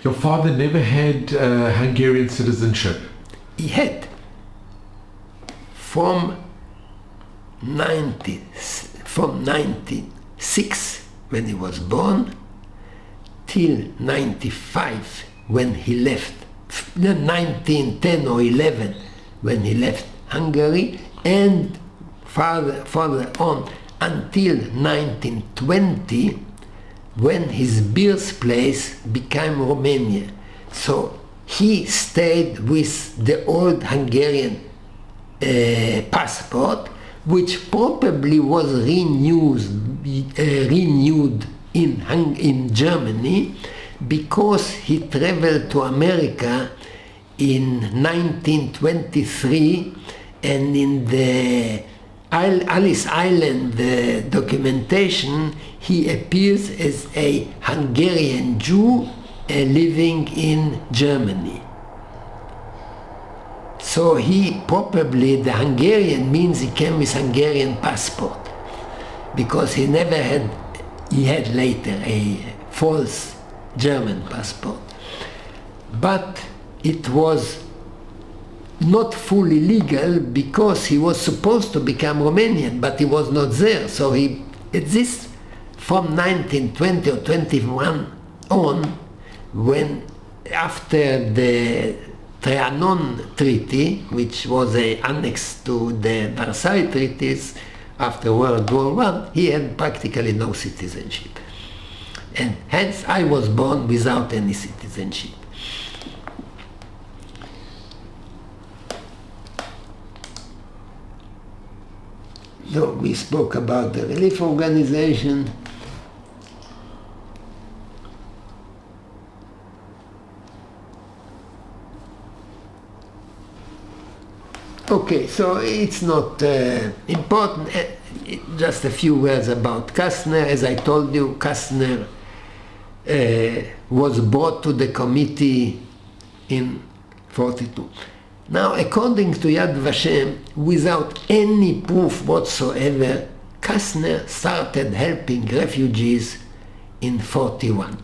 Your father never had Hungarian citizenship? He had from 96 when he was born till 95 when he left, 1910 or 11 when he left Hungary, and further on until 1920 when his birthplace became Romania. So he stayed with the old Hungarian passport, which probably was renewed in Germany, because he traveled to America in 1923, and in the Alice Island documentation he appears as a Hungarian Jew living in Germany. So he probably, the Hungarian means he came with Hungarian passport, because he had later a false German passport. But it was not fully legal, because he was supposed to become Romanian, but he was not there. So he exists from 1920 or 21 on, when after the Trianon Treaty, which was an annex to the Versailles Treaties after World War I, he had practically no citizenship. And hence I was born without any citizenship. So we spoke about the relief organization. Okay, so it's not important. Just a few words about Kastner. As I told you, Kastner was brought to the committee in 1942. Now, according to Yad Vashem, without any proof whatsoever, Kastner started helping refugees in 1941.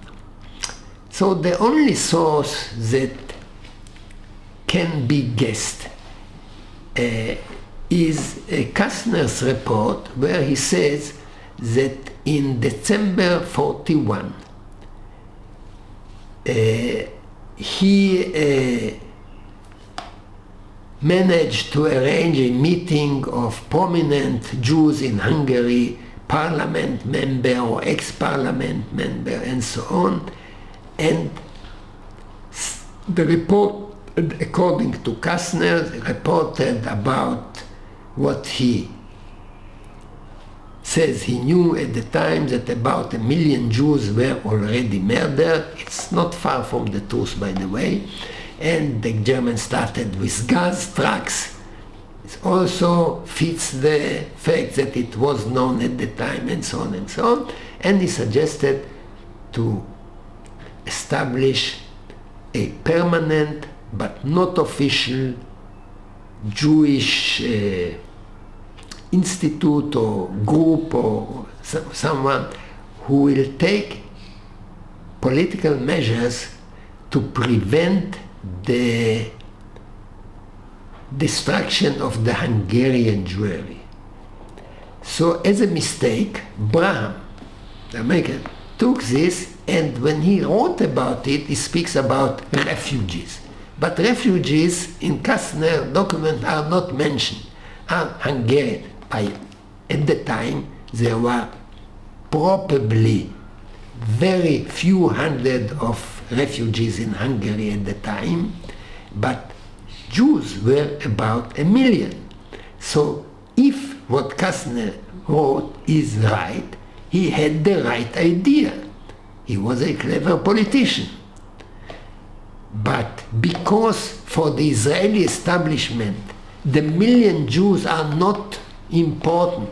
So the only source that can be guessed is Kastner's report, where he says that in December 1941 he managed to arrange a meeting of prominent Jews in Hungary, parliament member or ex-parliament member, and so on. And the report, according to Kastner, reported about what he says he knew at the time, that about 1 million Jews were already murdered. It's not far from the truth, by the way. And the Germans started with gas trucks. It also fits the fact that it was known at the time, and so on and so on. And he suggested to establish a permanent but not official Jewish institute or group or someone who will take political measures to prevent the destruction of the Hungarian Jewry. So as a mistake, Braham, the American, took this, and when he wrote about it, he speaks about refugees. But refugees in Kastner document are not mentioned, are Hungarian. At the time, there were probably very few hundred of refugees in Hungary at the time, but Jews were about 1 million. So if what Kastner wrote is right, he had the right idea. He was a clever politician. But because for the Israeli establishment, the 1 million Jews are not important,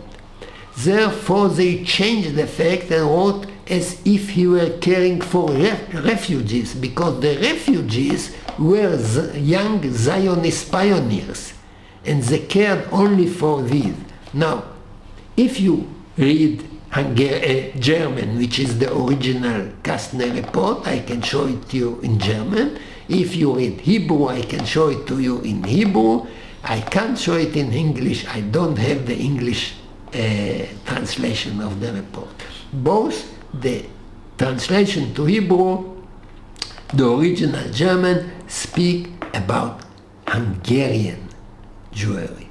therefore they changed the fact and wrote as if he were caring for refugees, because the refugees were young Zionist pioneers, and they cared only for these. Now, if you read German, which is the original Kastner report, I can show it to you in German. If you read Hebrew, I can show it to you in Hebrew. I can't show it in English. I don't have the English translation of the report. Both the translation to Hebrew, the original German, speak about Hungarian Jewry.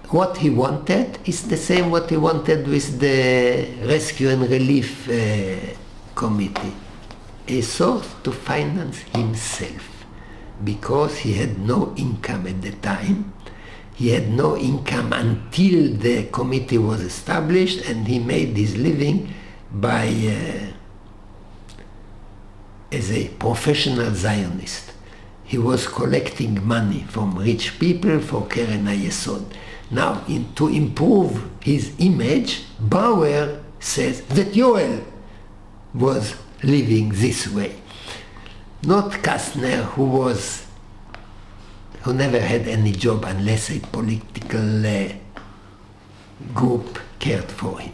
What he wanted is the same what he wanted with the Rescue and Relief Committee. A source to finance himself, because he had no income at the time. He had no income until the committee was established, and he made his living by as a professional Zionist. He was collecting money from rich people for Keren HaYesod. Now, to improve his image, Bauer says that Yoel was living this way. Not Kastner, who never had any job unless a political group cared for him.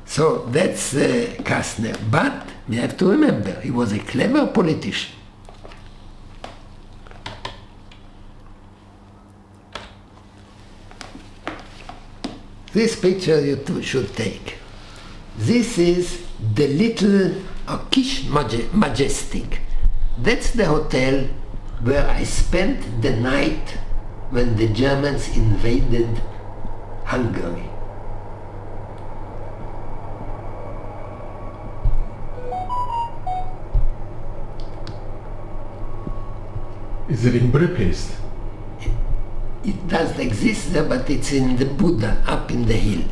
So that's Kastner. But we have to remember, he was a clever politician. This picture you two should take. This is the little Kish Majestic. That's the hotel where I spent the night when the Germans invaded Hungary. Is it in Budapest? It doesn't exist there, but it's in the Buddha, up in the hill.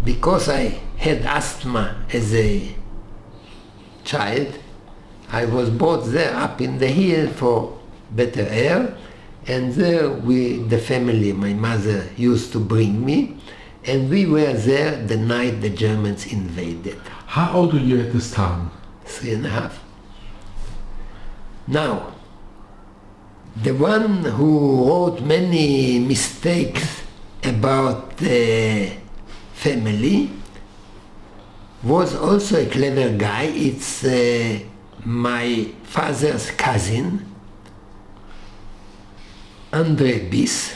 Because I had asthma as a child, I was brought there up in the hill for better air, and there the family, my mother used to bring me, and we were there the night the Germans invaded. How old were you at this time? 3.5. Now, the one who wrote many mistakes about the family was also a clever guy. It's my father's cousin, Andre Bis,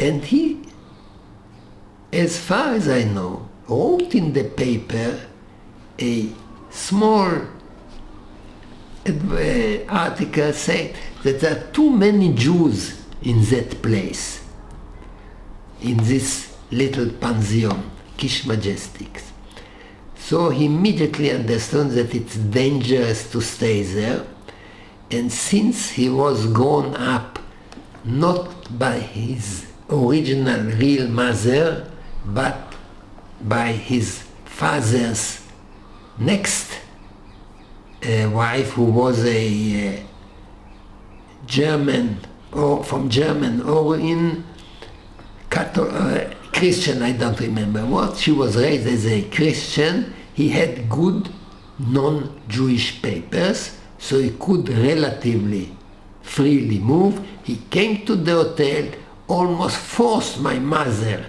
and he, as far as I know, wrote in the paper a small article saying that there are too many Jews in that place, in this little pension, Kish Majestics. So he immediately understood that it's dangerous to stay there, and since he was grown up not by his original real mother, but by his father's next wife, who was a German, or from German origin, Christian, I don't remember what. She was raised as a Christian. He had good non-Jewish papers, so he could relatively freely move. He came to the hotel, almost forced my mother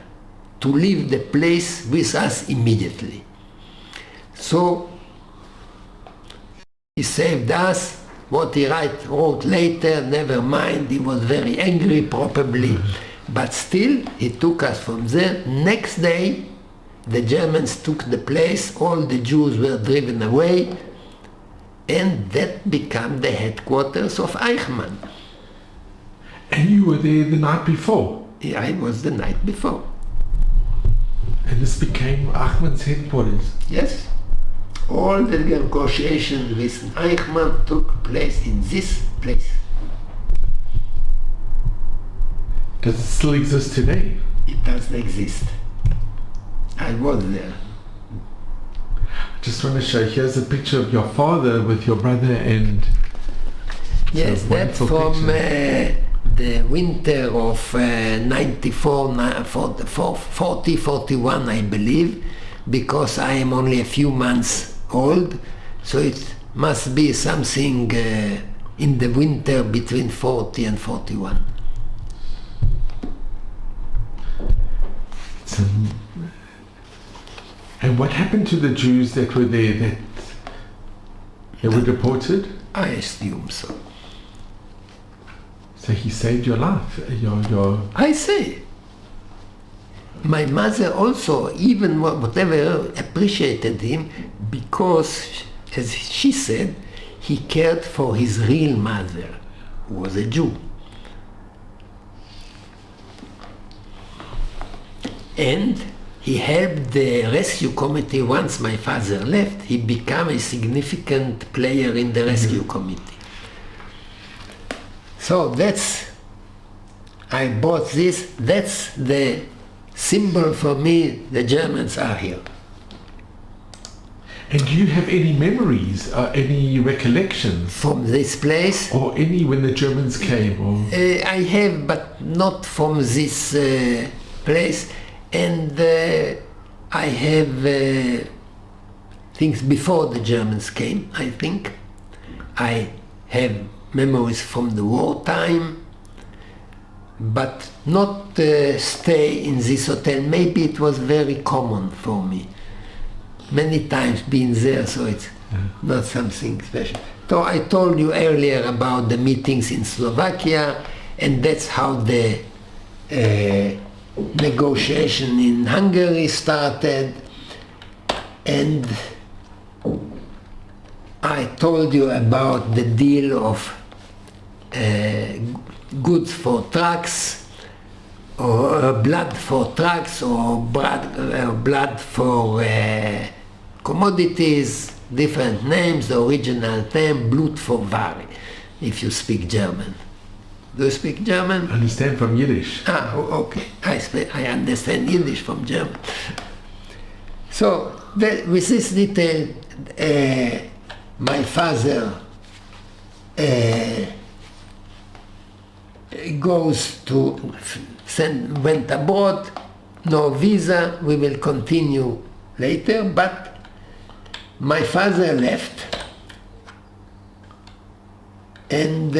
to leave the place with us immediately. So he saved us. What he wrote later, never mind, he was very angry probably, but still he took us from there. Next day the Germans took the place, all the Jews were driven away, and that became the headquarters of Eichmann. And you were there the night before? Yeah, I was the night before. And this became Eichmann's headquarters? Yes. All the negotiations with Eichmann took place in this place. Does it still exist today? It doesn't exist. I was there. I just want to show, here's a picture of your father with your brother and... Yes, that's from the winter of 94, 40, 41, I believe, because I am only a few months old, so it must be something in the winter between 40 and 41. So, and what happened to the Jews that were there that were deported? I assume so. So he saved your life. Your I say. My mother also, even whatever, appreciated him because, as she said, he cared for his real mother, who was a Jew. And he helped the rescue committee. Once my father left, he became a significant player in the rescue committee. So I bought this, that's the symbol for me, the Germans are here. And do you have any memories, any recollections? From this place? Or any when the Germans came? Or? I have, but not from this place. And I have things before the Germans came, I think. I have memories from the wartime, but not stay in this hotel. Maybe it was very common for me. Many times being there, so it's not something special. So I told you earlier about the meetings in Slovakia, and that's how the negotiation in Hungary started. And I told you about the deal of goods for trucks, or blood for trucks, or blood for commodities, different names. The original name, Blut for Ware, if you speak German. Do you speak German? I understand from Yiddish. Ah, okay. I understand Yiddish from German. So with this detail, my father went abroad, no visa. We will continue later, but my father left, and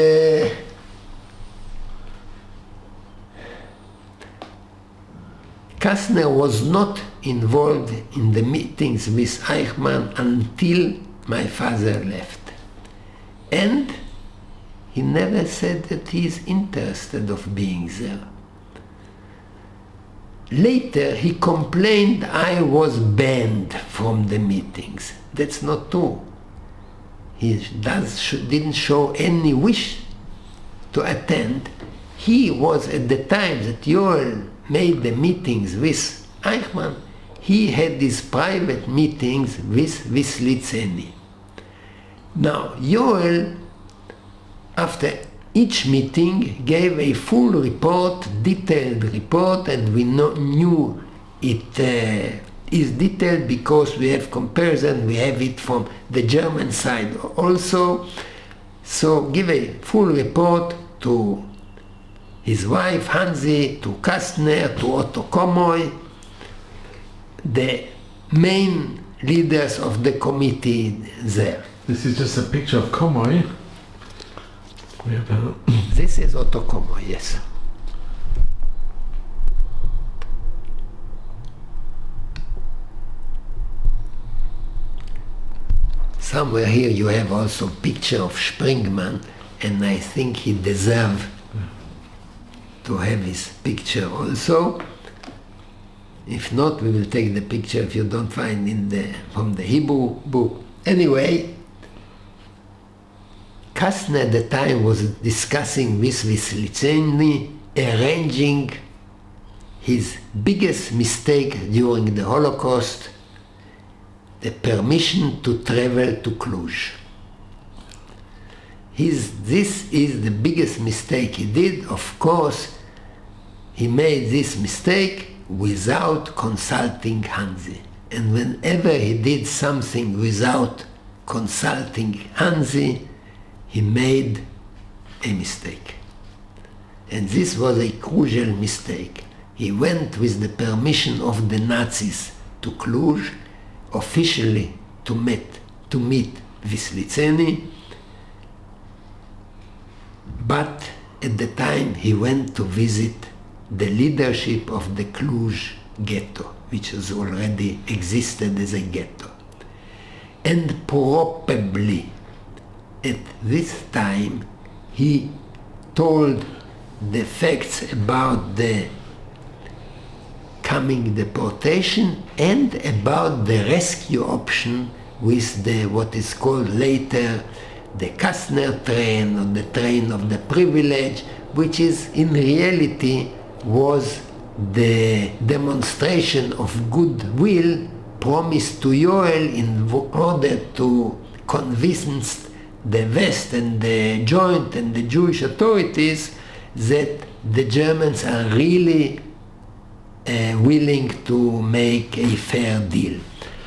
Kastner was not involved in the meetings with Eichmann until my father left. And he never said that he is interested of being there. Later he complained I was banned from the meetings. That's not true. He didn't show any wish to attend. He was, at the time that Yoel made the meetings with Eichmann, he had these private meetings with Litzeni. Now, Yoel, after each meeting, gave a full report, detailed report, and we knew it is detailed because we have comparison, we have it from the German side also. So give a full report to his wife Hansi, to Kastner, to Otto Komoy, the main leaders of the committee there. This is just a picture of Komoy. This is Otto Komoy, yes. Somewhere here you have also a picture of Springmann, and I think he deserves to have his picture also. If not, we will take the picture if you don't find from the Hebrew book. Anyway, Kastner at the time was discussing with Litzeni, arranging his biggest mistake during the Holocaust, the permission to travel to Cluj. This is the biggest mistake he did. Of course, he made this mistake without consulting Hansi. And whenever he did something without consulting Hansi, he made a mistake. And this was a crucial mistake. He went with the permission of the Nazis to Cluj, officially to meet with Litzeni, but at the time he went to visit the leadership of the Cluj ghetto, which has already existed as a ghetto. And probably at this time he told the facts about the coming deportation and about the rescue option with the what is called later the Kastner train, or the train of the privilege, which is in reality was the demonstration of goodwill promised to Yoel in order to convince the West and the Joint and the Jewish authorities that the Germans are really willing to make a fair deal.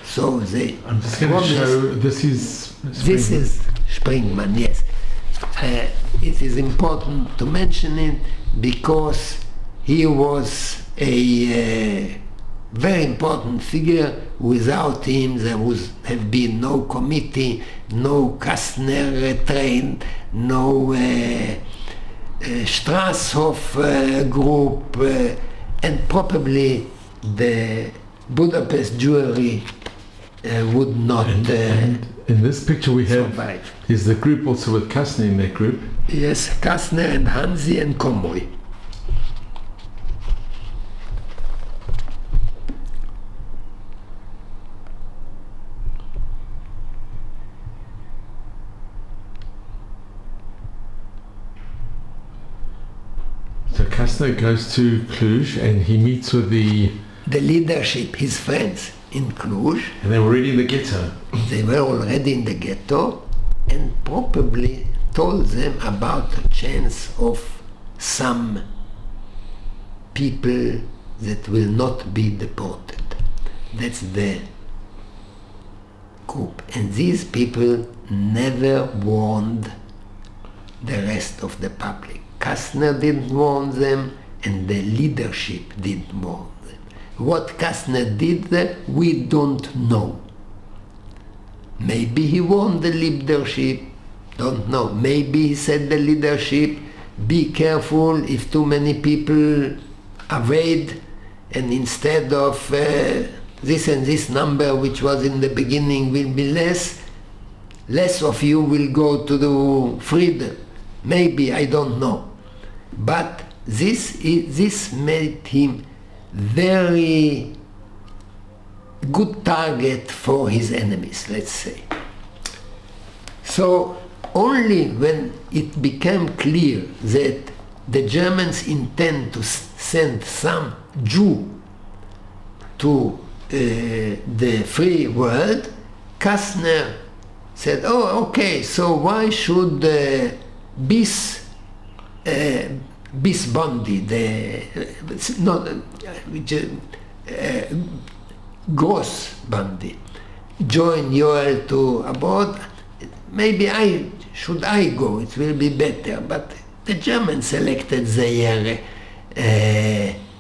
So they I'm just going to show, this is Springman. This is Springman, yes. It is important to mention it because he was a very important figure. Without him there would have been no committee, no Kastner train, no Strasshof group, and probably the Budapest Jewry would not and in this picture we have survive. is the group also with Kastner in that group. Yes, Kastner and Hansi and Komoy. So Kastner goes to Cluj and he meets with the leadership, his friends in Cluj. and they were already in the ghetto. They were already in the ghetto and probably told them about the chance of some people that will not be deported. That's the group. And these people never warned the rest of the public. Kastner didn't warn them and the leadership didn't warn them. What Kastner did there, we don't know. Maybe he warned the leadership, don't know. Maybe he said the leadership, be careful if too many people evade, and instead of this and this number which was in the beginning will be less of you will go to the freedom. Maybe, I don't know. But this made him very good target for his enemies, let's say. So only when it became clear that the Germans intend to send some Jew to the free world, Kastner said, oh, okay, so why should Bis Bondi, Gross Bandi, join Yoel to aboard? Maybe I go, it will be better. But the Germans selected their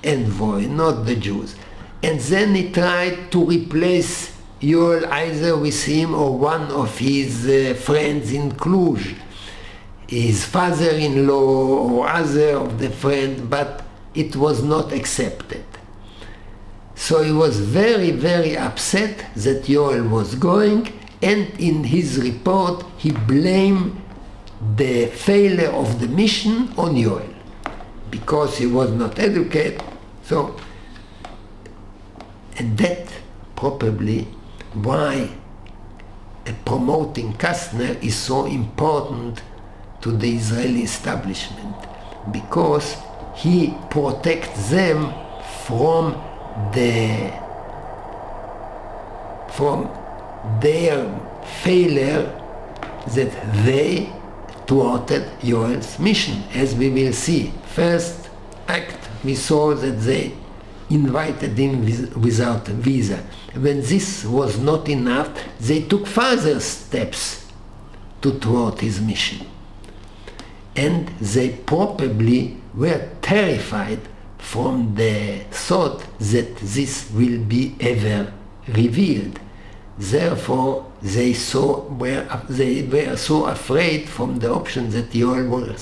envoy, not the Jews. And then he tried to replace Yoel either with him or one of his friends in Cluj, his father-in-law or other of the friends, but it was not accepted. So he was very, very upset that Yoel was going, and in his report he blamed the failure of the mission on Yoel because he was not educated. So, and that probably why promoting Kastner is so important to the Israeli establishment, because he protects them from their failure that they thwarted Yoel's mission. As we will see, first act we saw that they invited him without a visa. When this was not enough, they took further steps to thwart his mission. And they probably were terrified from the thought that this will be ever revealed. Therefore, they were so afraid from the option that Yoel will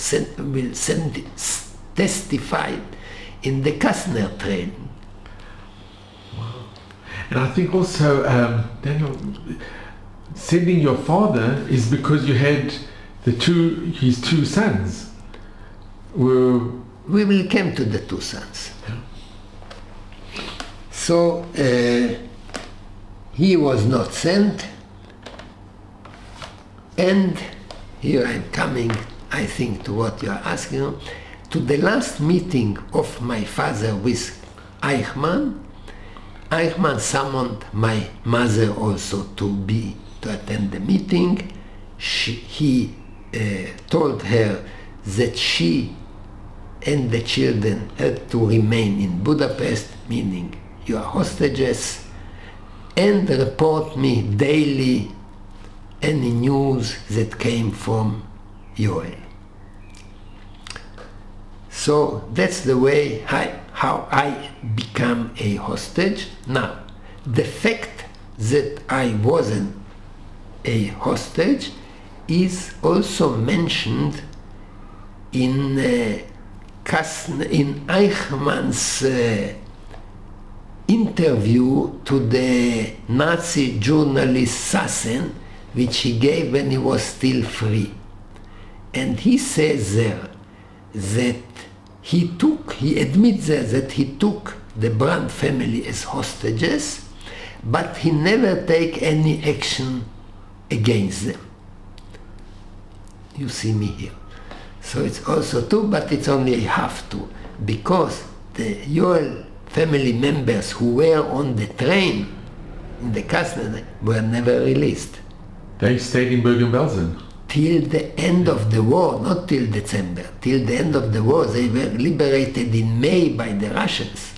testify in the Kastner train. And I think also, Daniel, sending your father is because you had his two sons were... We will come to the two sons. Yeah. So he was not sent, and here I'm coming, I think, to what you are asking. To the last meeting of my father with Eichmann, Eichmann summoned my mother also to attend the meeting. He told her that she and the children had to remain in Budapest, meaning you are hostages, and report me daily any news that came from Yoel. So that's the way how I become a hostage. Now, the fact that I wasn't a hostage is also mentioned in Eichmann's interview to the Nazi journalist Sassen, which he gave when he was still free. And he says there that he admits there that he took the Brandt family as hostages, but he never take any action against them. You see me here. So it's also true, but it's only a half true, because the Yoel family members who were on the train in the Glassman were never released. They stayed in Bergen-Belsen. Till the end of the war, not till December, till the end of the war. They were liberated in May by the Russians.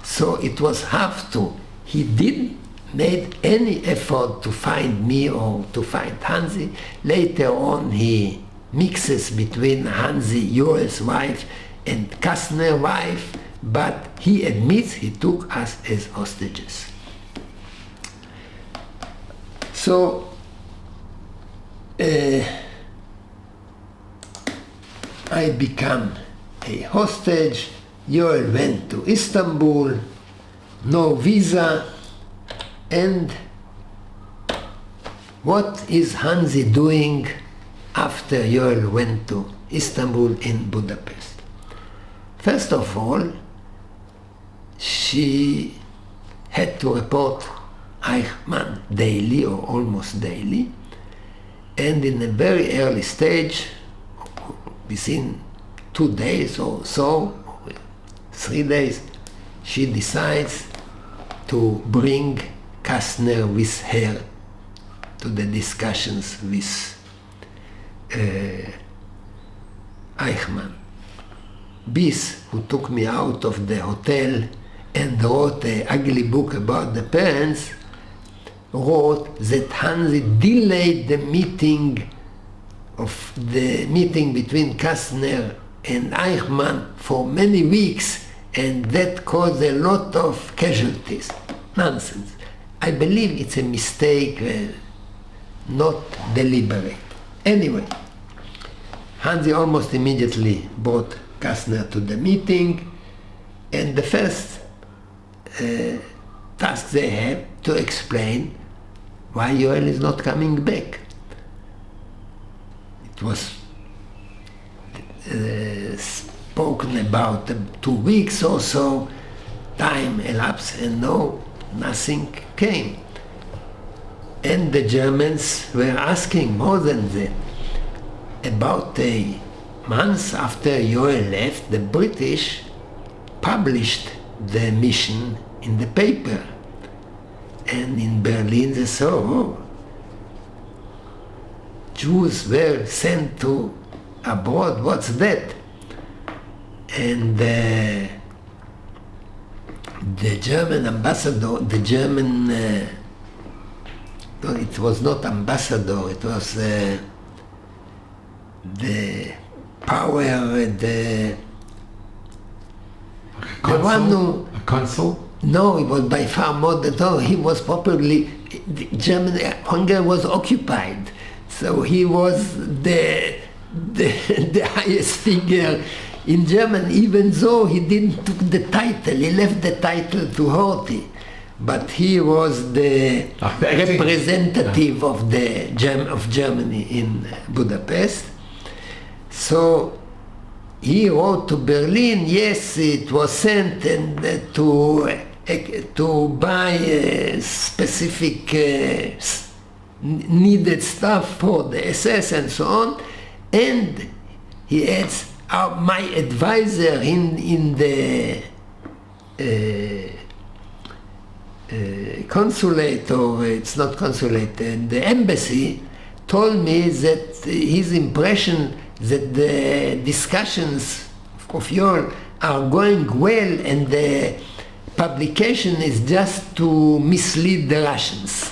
So it was half true. He didn't make any effort to find me or to find Hansi. Later on he mixes between Hansi, Yoel's wife, and Kastner's wife, but he admits he took us as hostages. So I become a hostage. Yoel went to Istanbul, no visa, and what is Hansi doing after Yoel went to Istanbul in Budapest? First of all, she had to report Eichmann daily or almost daily, and in a very early stage, within 2 days or so, 3 days, she decides to bring Kastner with her to the discussions with Eichmann. Bis, who took me out of the hotel and wrote an ugly book about the parents, wrote that Hansi delayed the meeting between Kastner and Eichmann for many weeks, and that caused a lot of casualties. Nonsense. I believe it's a mistake, not deliberate. Anyway, Hansi almost immediately brought Kastner to the meeting, and the first task they have to explain why Yoel is not coming back. It was spoken about 2 weeks or so, time elapsed, and nothing came. And the Germans were asking more than that. About a month after Yoel left, the British published the mission in the paper. And in Berlin they saw, Jews were sent to abroad, what's that? And the German ambassador, no, it was not ambassador, it was the power, the one who... A consul? No, it was by far more than... No, he was probably... Hungary was occupied, so he was the highest figure in Germany, even though he didn't took the title. He left the title to Horthy. but he was the representative of Germany in Budapest. So he wrote to Berlin. Yes, it was sent and to buy specific needed stuff for the SS and so on. And he adds, my advisor in the consulate, or it's not consulate, the embassy, told me that his impression that the discussions of yours are going well and the publication is just to mislead the Russians.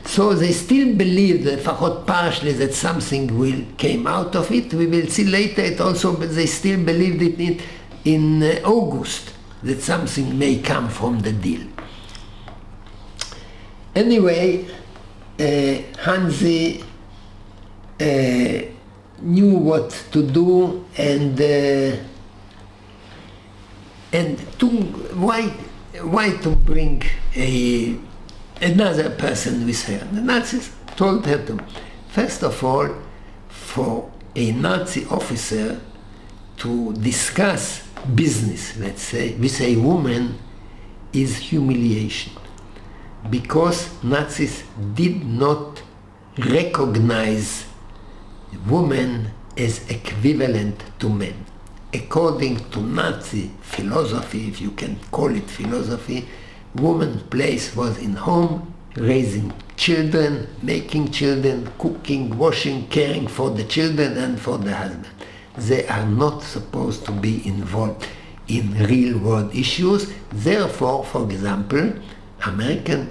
So they still believe that, לפחות partially, that something will came out of it. We will see later it also, but they still believed it in August, that something may come from the deal. Anyway, Hansi knew what to do, and why to bring another person with her. The Nazis told her to, first of all, for a Nazi officer to discuss business, let's say, with a woman is humiliation, because Nazis did not recognize women as equivalent to men. According to Nazi philosophy, if you can call it philosophy, woman's place was in home, raising children, making children, cooking, washing, caring for the children and for the husband. They are not supposed to be involved in real world issues. Therefore, for example, American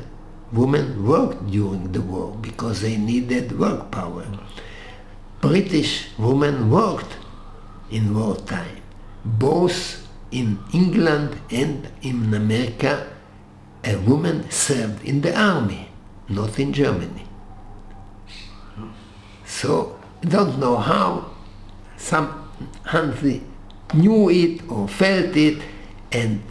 women worked during the war because they needed work power. British women worked in wartime, both in England and in America. A woman served in the army, not in Germany. So, I don't know how some Hansi knew it or felt it and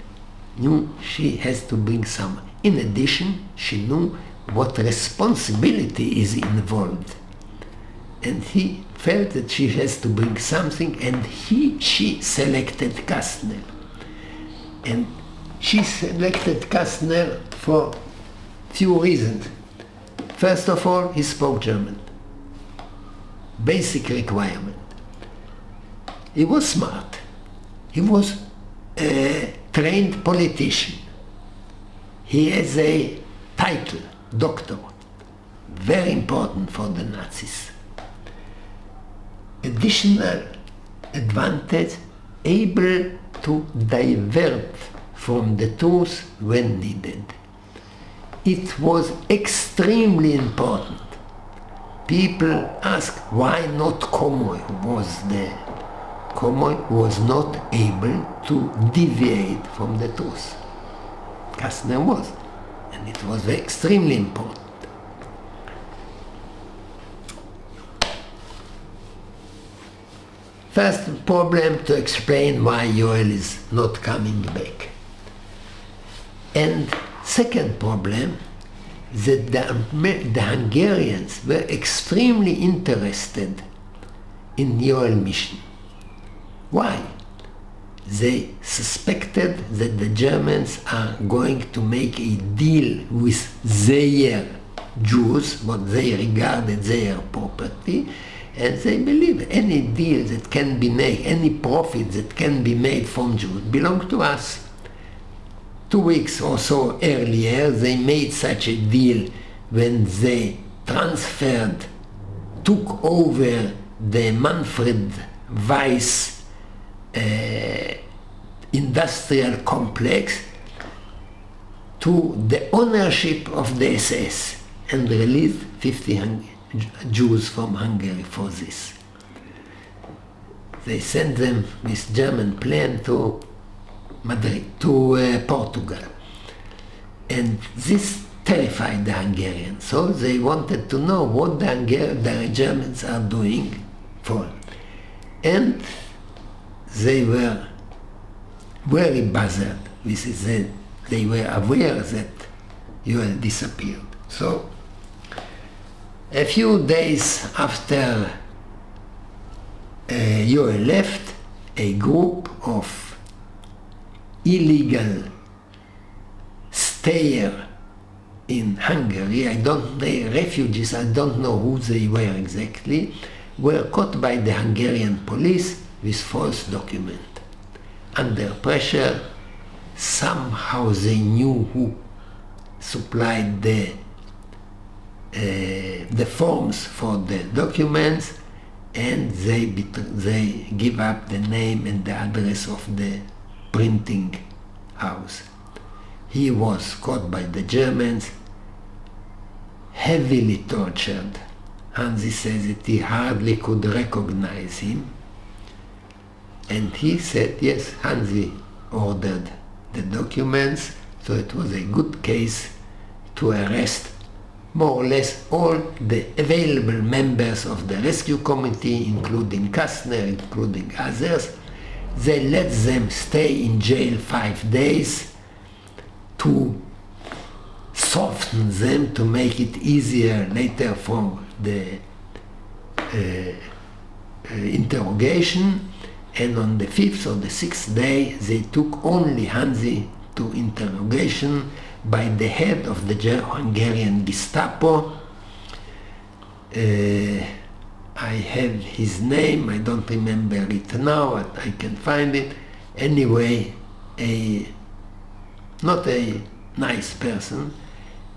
knew she has to bring some. In addition, she knew what responsibility is involved. And he felt that she has to bring something, and she selected Kastner. And she selected Kastner for few reasons. First of all, he spoke German. Basic requirement. He was smart. He was a trained politician. He has a title, doctor, very important for the Nazis. Additional advantage, able to divert from the truth when needed. It was extremely important. People ask why not Komoy was not able to deviate from the truth. Kastner was, and it was extremely important. First problem, to explain why Yoel is not coming back. And second problem, that the Hungarians were extremely interested in Yoel's mission. Why? They suspected that the Germans are going to make a deal with their Jews, what they regarded their property, and they believe any deal that can be made, any profit that can be made from Jews belong to us. 2 weeks or so earlier, they made such a deal when they took over the Manfred Weiss industrial complex to the ownership of the SS and released 50 Jews from Hungary for this. They sent them with German plane to Portugal, and this terrified the Hungarians. So they wanted to know what the Germans are doing for, and they were very bothered with it. They were aware that Joel disappeared. So a few days after Joel left, a group of illegal stayers in Hungary, refugees, I don't know who they were exactly, were caught by the Hungarian police with false documents. Under pressure, somehow they knew who supplied the forms for the documents, and they give up the name and the address of the printing house. He was caught by the Germans, heavily tortured. Hansi says that he hardly could recognize him. And he said, yes, Hansi ordered the documents, so it was a good case to arrest more or less all the available members of the rescue committee, including Kastner, including others. They let them stay in jail 5 days to soften them, to make it easier later for the interrogation. And on the 5th or the 6th day, they took only Hansi to interrogation by the head of the Hungarian Gestapo. I have his name, I don't remember it now, but I can find it. Anyway, not a nice person.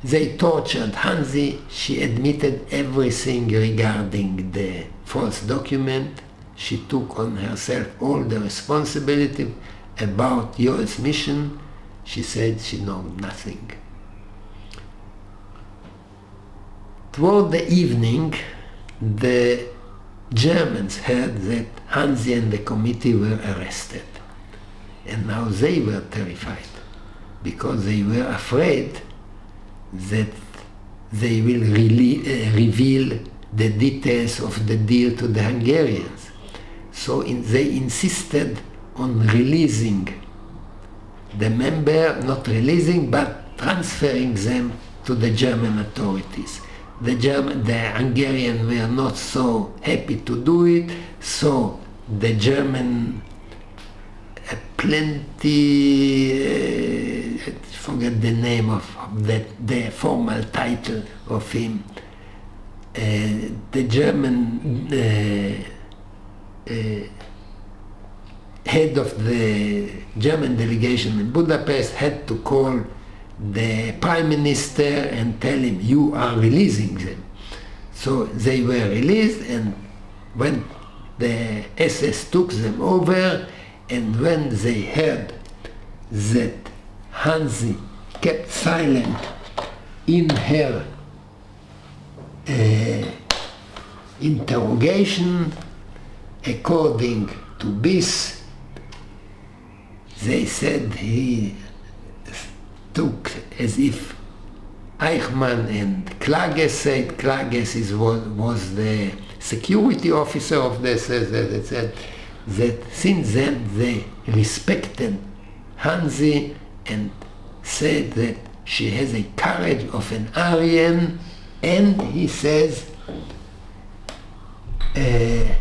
They tortured Hansi. She admitted everything regarding the false document. She took on herself all the responsibility about Joel's mission. She said she knew nothing. Toward the evening, the Germans heard that Hansi and the committee were arrested. And now they were terrified, because they were afraid that they will reveal the details of the deal to the Hungarians. So they insisted on releasing the member, not releasing, but transferring them to the German authorities. The Hungarians were not so happy to do it, so the German I forget the name of the formal title of him. The German head of the German delegation in Budapest had to call the prime minister and tell him, you are releasing them. So they were released, and when the SS took them over, and when they heard that Hansi kept silent in her interrogation, according to Biss, they said he took as if Eichmann and Klages said. Klages was the security officer of the SS, that said that since then they respected Hansi and said that she has a courage of an Aryan, and he says that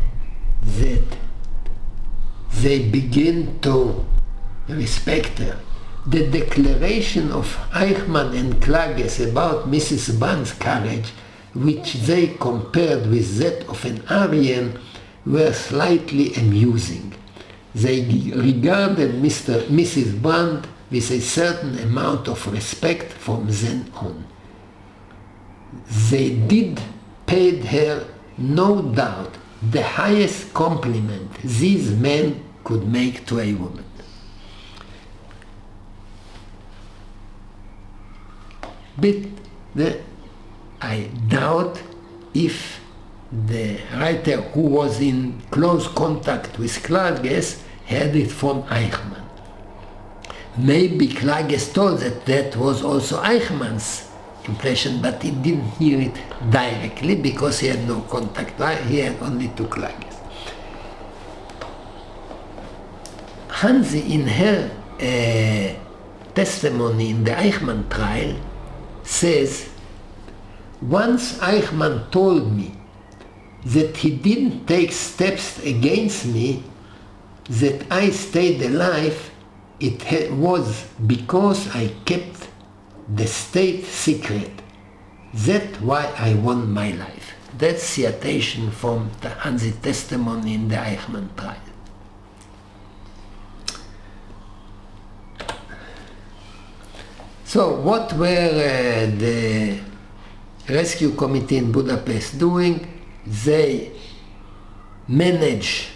they begin to respect her. The declaration of Eichmann and Klages about Mrs. Bann's courage, which they compared with that of an Aryan, were slightly amusing. They regarded Mrs. Bann with a certain amount of respect from then on. They paid her, no doubt, the highest compliment these men could make to a woman. But I doubt if the writer who was in close contact with Klages had it from Eichmann. Maybe Klages thought that was also Eichmann's impression, but he didn't hear it directly because he had no contact. He had only to Klages. Hansi, in her testimony in the Eichmann trial, says, once Eichmann told me that he didn't take steps against me, that I stayed alive, it was because I kept the state secret. That's why I won my life. That's citation from the Hansi testimony in the Eichmann trial. So what were the rescue committee in Budapest doing? They managed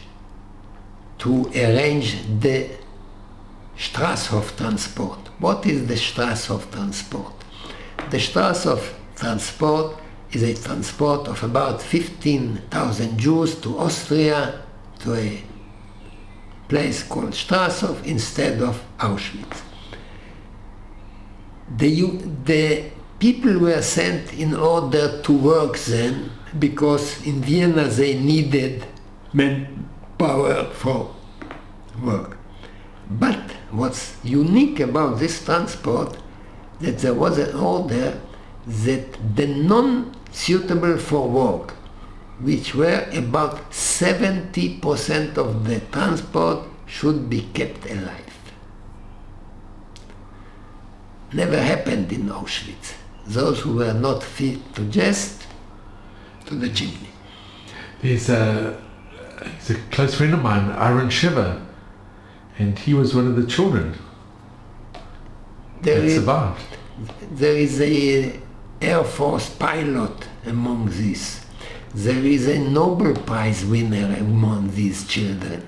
to arrange the Straßhof transport. What is the Straßhof transport? The Straßhof transport is a transport of about 15,000 Jews to Austria, to a place called Straßhof instead of Auschwitz. The people were sent in order to work then, because in Vienna they needed manpower for work. But what's unique about this transport, that there was an order that the non-suitable for work, which were about 70% of the transport, should be kept alive. Never happened in Auschwitz. Those who were not fit to jest, to the chimney. He's a close friend of mine, Aaron Shiver, and he was one of the children that survived. There is a Air Force pilot among these. There is a Nobel Prize winner among these children.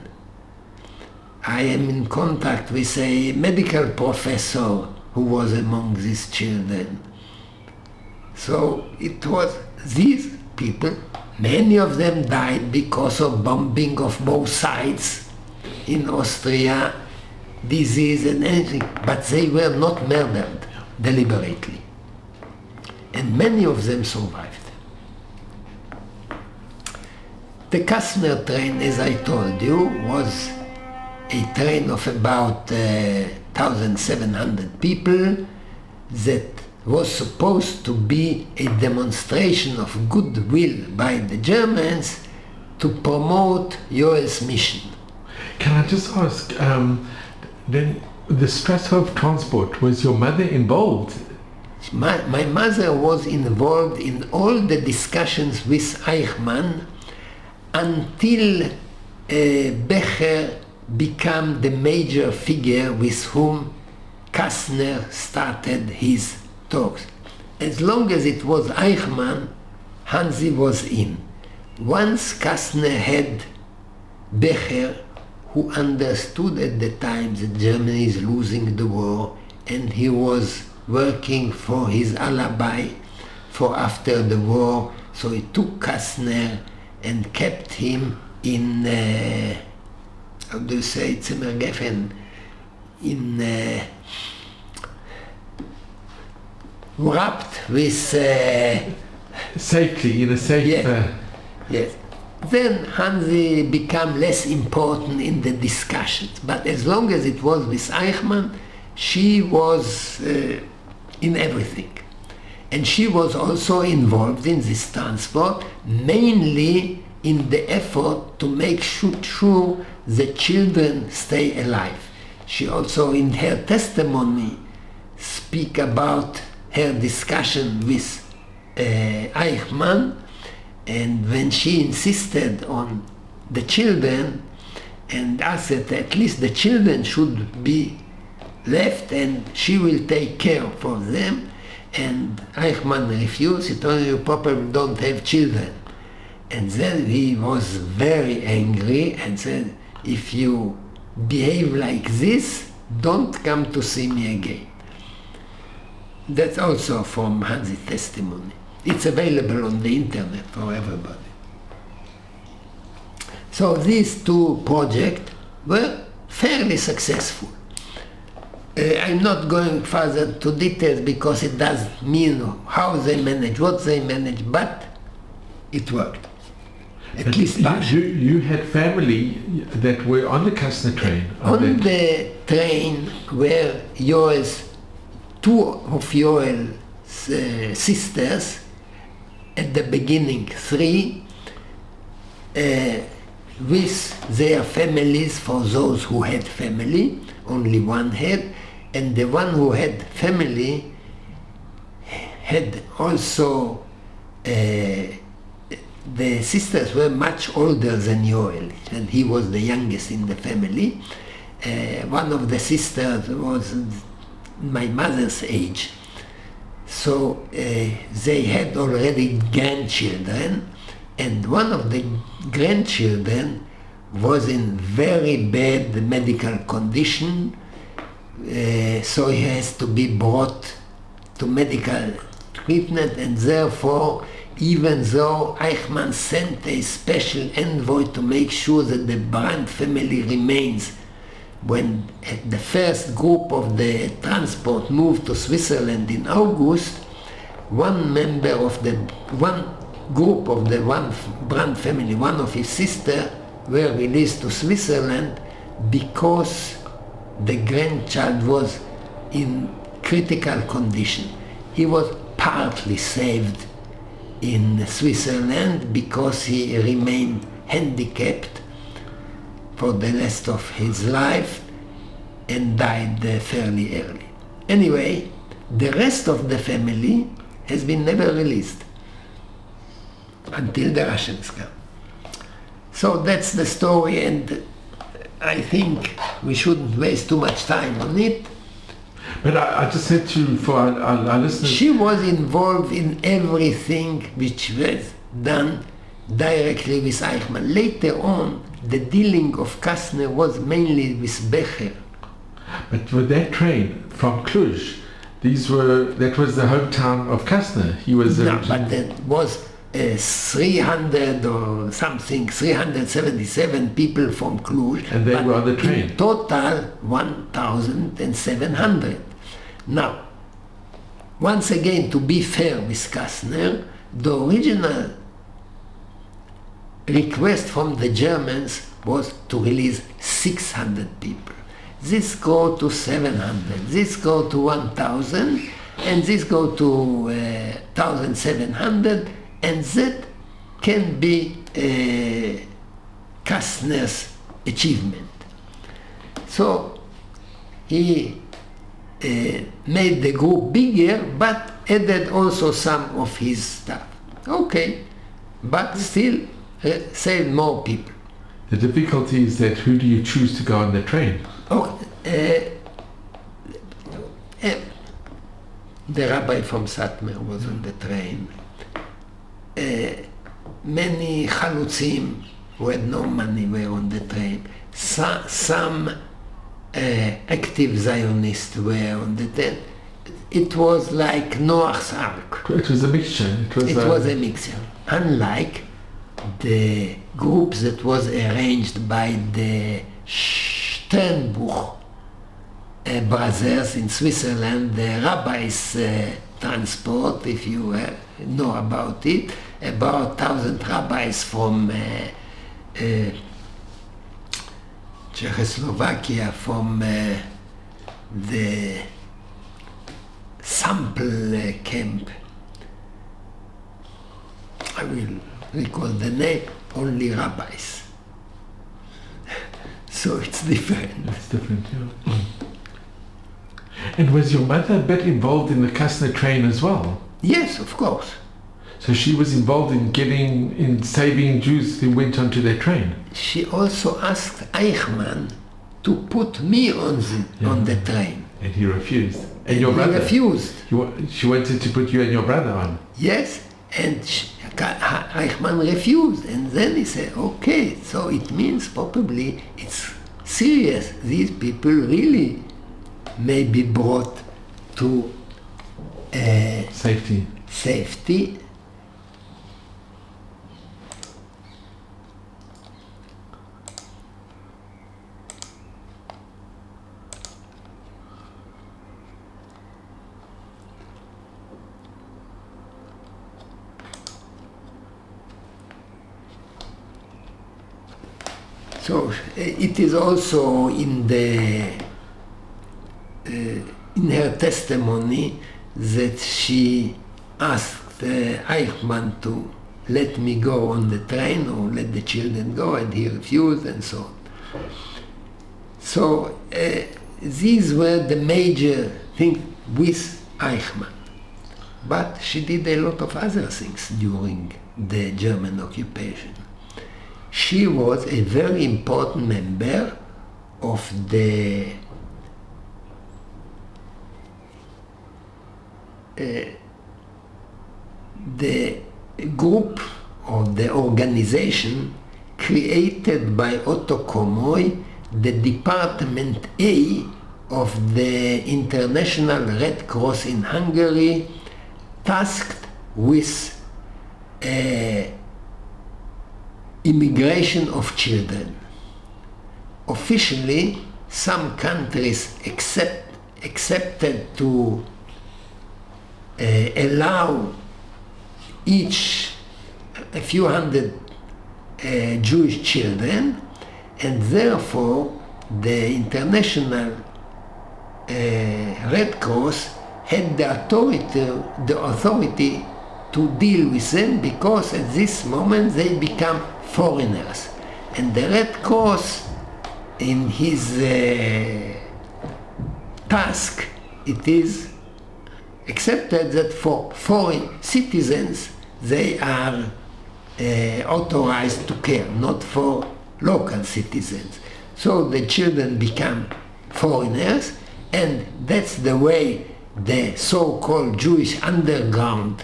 I am in contact with a medical professor who was among these children. So it was these people, many of them died because of bombing of both sides in Austria, disease and anything, but they were not murdered deliberately. And many of them survived. The Kastner train, as I told you, was a train of about 1,700 people that was supposed to be a demonstration of goodwill by the Germans to promote Joel's mission. Can I just ask, then the Straßhof transport, was your mother involved? My mother was involved in all the discussions with Eichmann until Becher became the major figure with whom Kastner started his talks. As long as it was Eichmann, Hansi was in. Once Kastner had Becher, who understood at the time that Germany is losing the war, and he was working for his alibi for after the war, so he took Kastner and kept him in, how do you say, Zimmergeffen, in wrapped with safely, in a safe... Yes. Yes. Then Hansi became less important in the discussions, but as long as it was with Eichmann, she was in everything. And she was also involved in this transport, mainly in the effort to make sure the children stay alive. She also, in her testimony, speak about her discussion with Eichmann, and when she insisted on the children and asked that at least the children should be left and she will take care for them, and Eichmann refused. He told her, "You probably don't have children." And then he was very angry and said, "If you behave like this, don't come to see me again." That's also from Hansi's testimony. It's available on the internet for everybody. So these two projects were fairly successful. I'm not going further to details because it doesn't mean how they managed, what they managed, but it worked. At least partially. You had family that were on the Kastner train? On the train were two of Joel's sisters, at the beginning 3, with their families for those who had family, only one had, and the one who had family had also, the sisters were much older than Yoel, and he was the youngest in the family. One of the sisters was my mother's age, so they had already grandchildren, and one of the grandchildren was in very bad medical condition, so he has to be brought to medical treatment, and therefore, even though Eichmann sent a special envoy to make sure that the Brandt family remains, when the first group of the transport moved to Switzerland in August, one group of the one Brandt family, one of his sisters, were released to Switzerland because the grandchild was in critical condition. He was partly saved in Switzerland because he remained handicapped for the rest of his life and died fairly early. Anyway, the rest of the family has been never released until the Russians come. So that's the story, and I think we shouldn't waste too much time on it. But I just said to, for our listeners... She was involved in everything which was done directly with Eichmann. Later on, the dealing of Kastner was mainly with Becher. But with that train from Cluj, that was the hometown of Kastner. He was... No, but that was 300 or something, 377 people from Cluj. And they were on the train. In total, 1,700. Now, once again, to be fair with Kastner, the original request from the Germans was to release 600 people. This go to 700, this go to 1,000, and this go to 1,700, and that can be Kastner's achievement. So he made the group bigger, but added also some of his stuff. Okay, but still saved more people. The difficulty is that who do you choose to go on the train? Oh, the rabbi from Satmar was on the train. Many chalutzim who had no money were on the train. Some active Zionists were on the train. It was like Noah's Ark. It was a mixture. It was a mixture. Unlike the groups that was arranged by the Sternbuch brothers in Switzerland, the rabbis' transport, if you know about it, about 1,000 rabbis from Czechoslovakia, from the sample camp. I will recall the name, only rabbis. So it's different. It's different, yeah. And was your mother a bit involved in the Kastner train as well? Yes, of course. So she was involved in saving Jews who went onto their train? She also asked Eichmann to put me on the train. And he refused. And your brother? He refused. She wanted to put you and your brother on? Yes, and Eichmann refused. And then he said, okay, so it means probably it's serious. These people really may be brought to safety. So it is also in her testimony that she asked Eichmann to let me go on the train or let the children go, and he refused, and so on. So these were the major things with Eichmann. But she did a lot of other things during the German occupation. She was a very important member of the group or the organization created by Otto Komoy, the Department A of the International Red Cross in Hungary, tasked with immigration of children. Officially, some countries accepted to allow each a few hundred Jewish children, and therefore the International Red Cross had the authority to deal with them, because at this moment they become foreigners. And the Red Cross, in his task, it is accepted that for foreign citizens they are authorized to care, not for local citizens. So the children become foreigners, and that's the way the so-called Jewish underground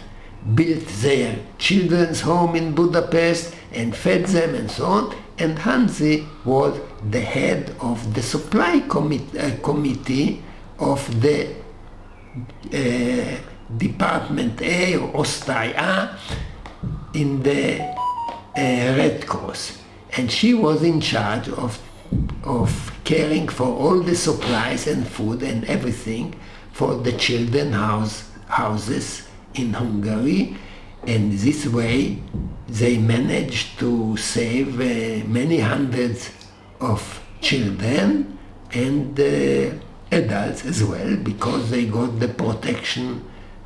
built their children's home in Budapest and fed them and so on. And Hansi was the head of the supply committee of the Department A or Ostei A in the Red Cross. And she was in charge of caring for all the supplies and food and everything for the children houses in Hungary. And this way they managed to save many hundreds of children and adults as well, because they got the protection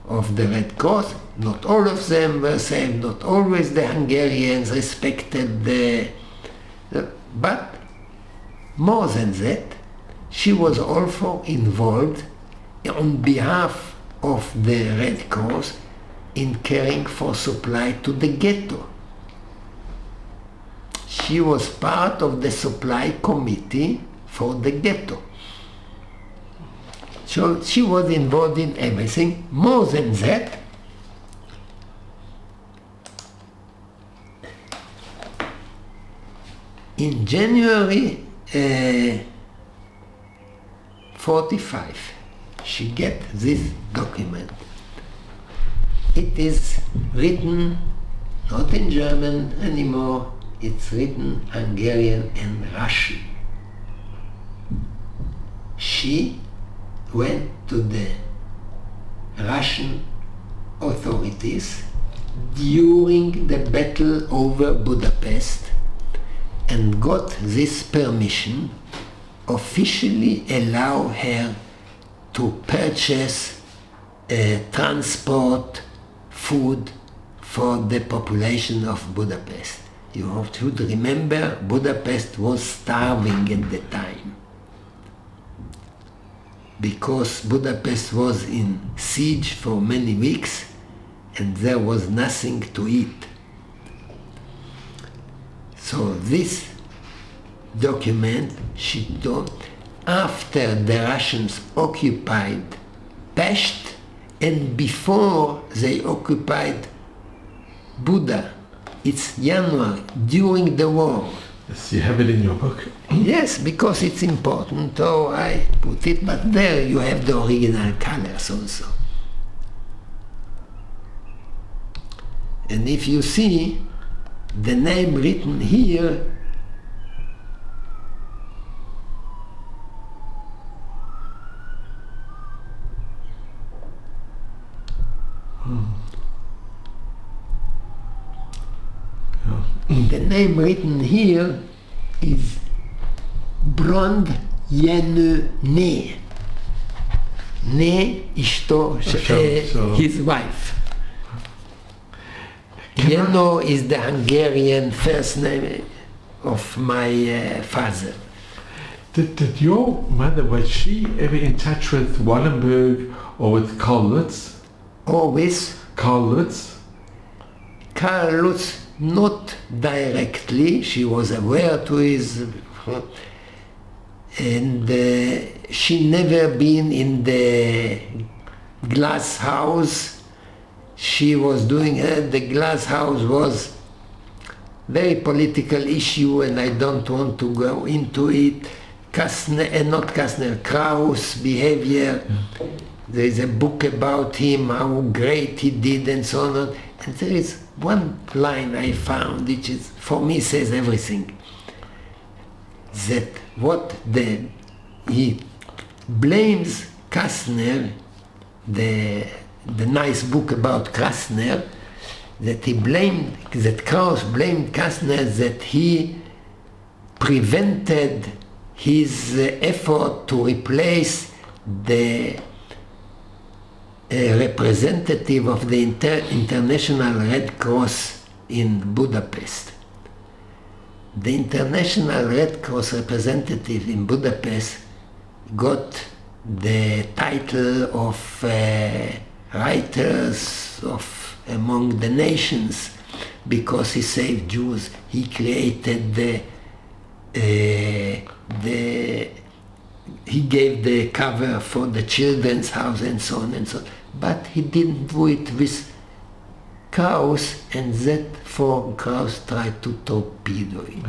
of the Red Cross. Not all of them were saved, not always the Hungarians respected but more than that, she was also involved on behalf of the Red Cross in caring for supply to the ghetto. She was part of the supply committee for the ghetto. So she was involved in everything. More than that, in January 45, she get this document. It is written not in German anymore, it's written Hungarian and Russian. She went to the Russian authorities during the battle over Budapest and got this permission, officially allow her to purchase transport food for the population of Budapest. You have to remember, Budapest was starving at the time, because Budapest was in siege for many weeks and there was nothing to eat. So this document she told, after the Russians occupied Pest and before they occupied Buda, it's January, during the war. Yes, you have it in your book. Yes, because it's important, so I put it, but there you have the original colors also. And if you see the name written here, the name written here is Blond Jenny. Ne Ishto, his wife. Jeno is the Hungarian first name of my father. Did your mother, was she ever in touch with Wallenberg or with Karl Lutz? Always. Karl Lutz? Karl Lutz, not directly. She was aware to his... and she never been in the glass house. She was doing the glass house was very political issue, and I don't want to go into it. Krauss behavior. There is a book about him, how great he did, and so on. And there is one line I found, which is, for me, says everything. That he blames Kastner, the nice book about Kastner, that Krauss blamed Kastner that he prevented his effort to replace the representative of the International Red Cross in Budapest. The International Red Cross representative in Budapest got the title of writers among the nations because he saved Jews. He created he gave the cover for the children's house and so on and so on. But he didn't do it with Krauss, and therefore Krauss tried to torpedo it.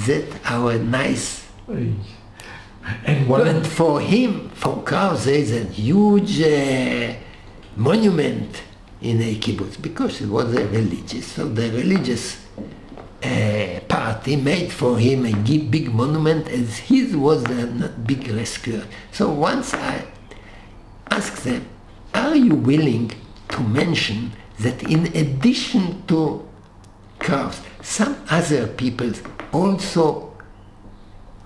That our nice... And but for him, for Krauss, there is a huge monument in a kibbutz, because it was a religious. So the religious party made for him a big monument, as his was the big rescuer. So once I asked them, are you willing to mention that in addition to Krauss, some other people also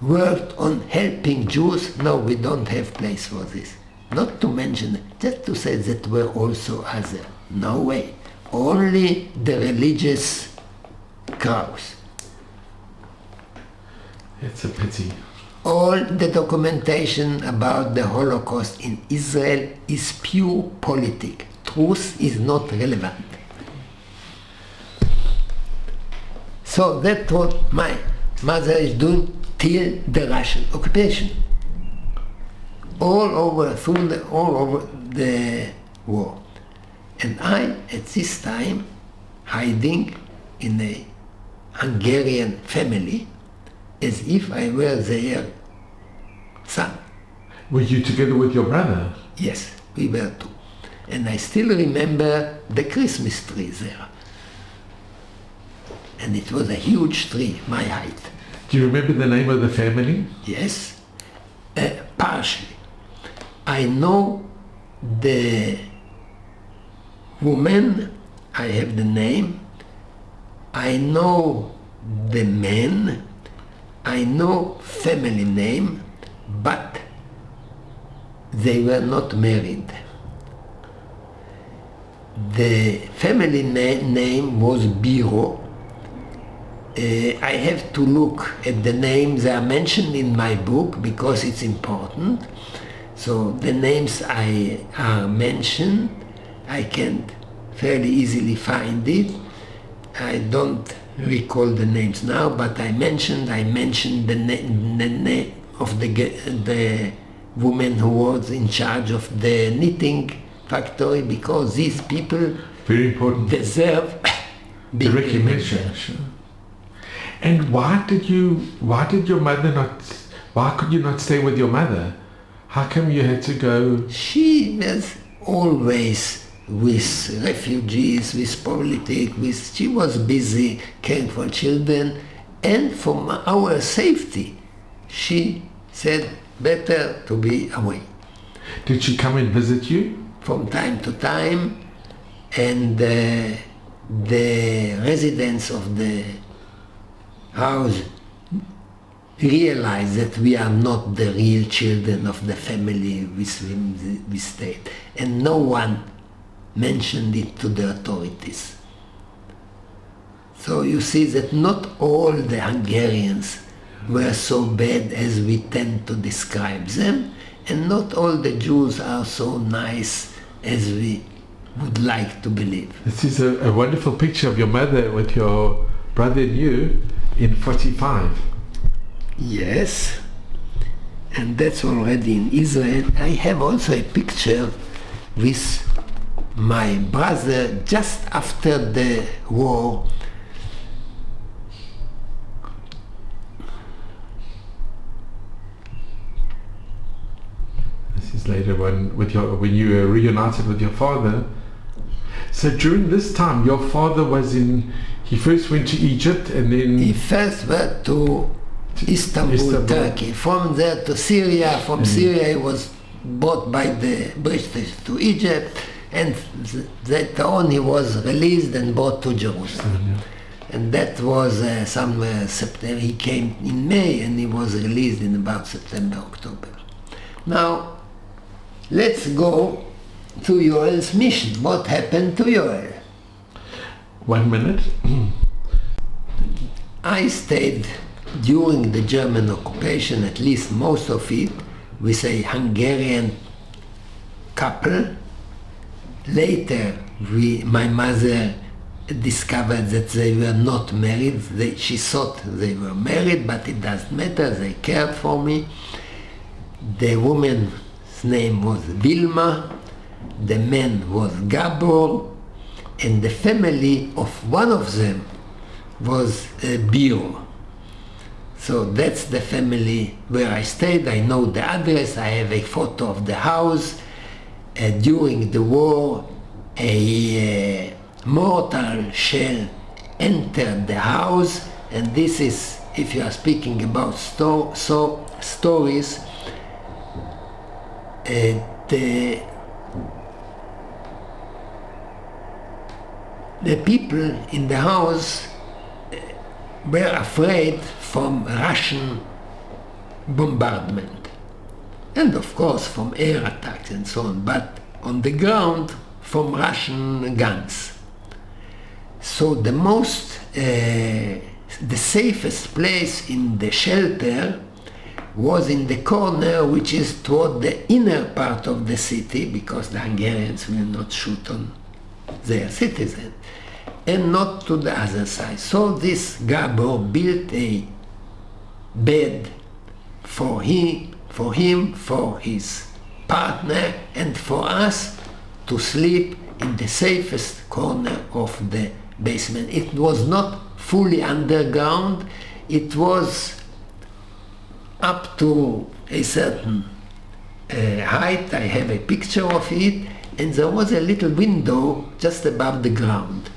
worked on helping Jews? No, we don't have place for this. Not to mention it, just to say that were also other. No way. Only the religious Krauss. It's a pity. All the documentation about the Holocaust in Israel is pure politic. Truth is not relevant. So that's what my mother is doing till the Russian occupation. All over the war. And I, at this time, hiding in a Hungarian family, as if I were their son. Were you together with your brother? Yes, we were two. And I still remember the Christmas tree there. And it was a huge tree, my height. Do you remember the name of the family? Yes, partially. I know the woman, I have the name. I know the man. I know family name, but they were not married. The family name was Biro. I have to look at the names. They are mentioned in my book because it's important. So the names are mentioned. I can fairly easily find it. I don't recall the names now, but I mentioned the name of the woman who was in charge of the knitting factory, because these people very important deserve the recognition. Sure. And why could you not stay with your mother? How come you had to go? She was always with refugees, with politics, she was busy caring for children, and for our safety, she said better to be away. Did she come and visit you? From time to time, and the residents of the house realized that we are not the real children of the family with whom we stayed. And no one mentioned it to the authorities. So you see that not all the Hungarians were so bad as we tend to describe them, and not all the Jews are so nice as we would like to believe. This is a wonderful picture of your mother with your brother and you in 45. Yes, and that's already in Israel. I have also a picture with my brother just after the war. This is later when you were reunited with your father. So during this time, your father he first went to Egypt and then... He first went to Istanbul, Turkey. From there to Syria. From Syria he was brought by the British to Egypt, and later on he was released and brought to Jerusalem. And that was somewhere September. He came in May and he was released in about September, October. Now, let's go to Yoel's mission. What happened to Yoel? 1 minute. I stayed during the German occupation, at least most of it, with a Hungarian couple. Later, my mother discovered that they were not married. She thought they were married, but it doesn't matter. They cared for me. The woman's name was Vilma, the man was Gabor, and the family of one of them was Biro. So that's the family where I stayed. I know the address. I have a photo of the house. During the war, a mortar shell entered the house, and this is, if you are speaking about stories, the people in the house were afraid from Russian bombardment, and of course from air attacks and so on, but on the ground from Russian guns. So the safest place in the shelter was in the corner which is toward the inner part of the city, because the Hungarians will not shoot on their citizens, and not to the other side. So this Gabor built a bed for him, for his partner, and for us to sleep in the safest corner of the basement. It was not fully underground. It was up to a certain height. I have a picture of it, and there was a little window just above the ground.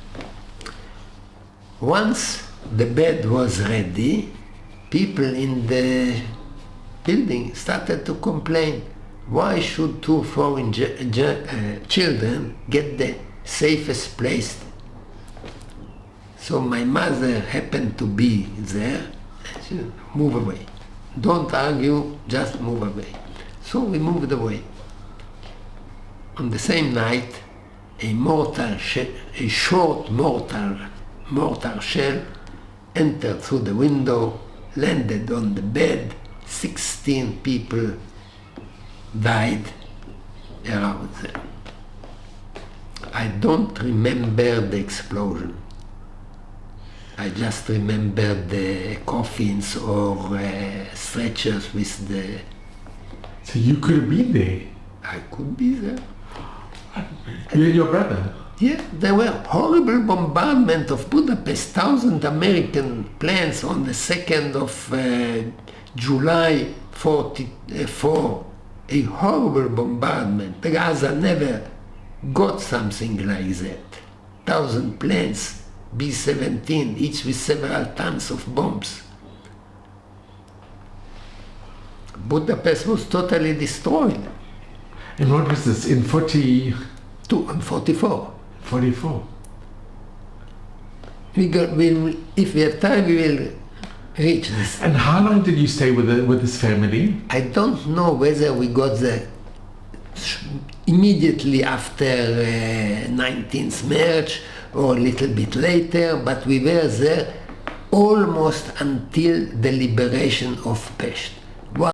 Once the bed was ready, people in the building started to complain. Why should two foreign children get the safest place? So my mother happened to be there. She said, move away. Don't argue, just move away. So we moved away. On the same night, a short mortar shell entered through the window, landed on the bed. 16 people died around there. I don't remember the explosion. I just remember the coffins or stretchers with the... So you could have been there? I could be there. You and your brother? Yeah, there were horrible bombardment of Budapest, 1,000 American planes on the 2nd of July 44. A horrible bombardment. Gaza never got something like that. 1,000 planes, B-17, each with several tons of bombs. Budapest was totally destroyed. And what was this, in 42 and 44? 44. If we have time, we will reach this. And how long did you stay with this family? I don't know whether we got there immediately after 19th March or a little bit later, but we were there almost until the liberation of Pest.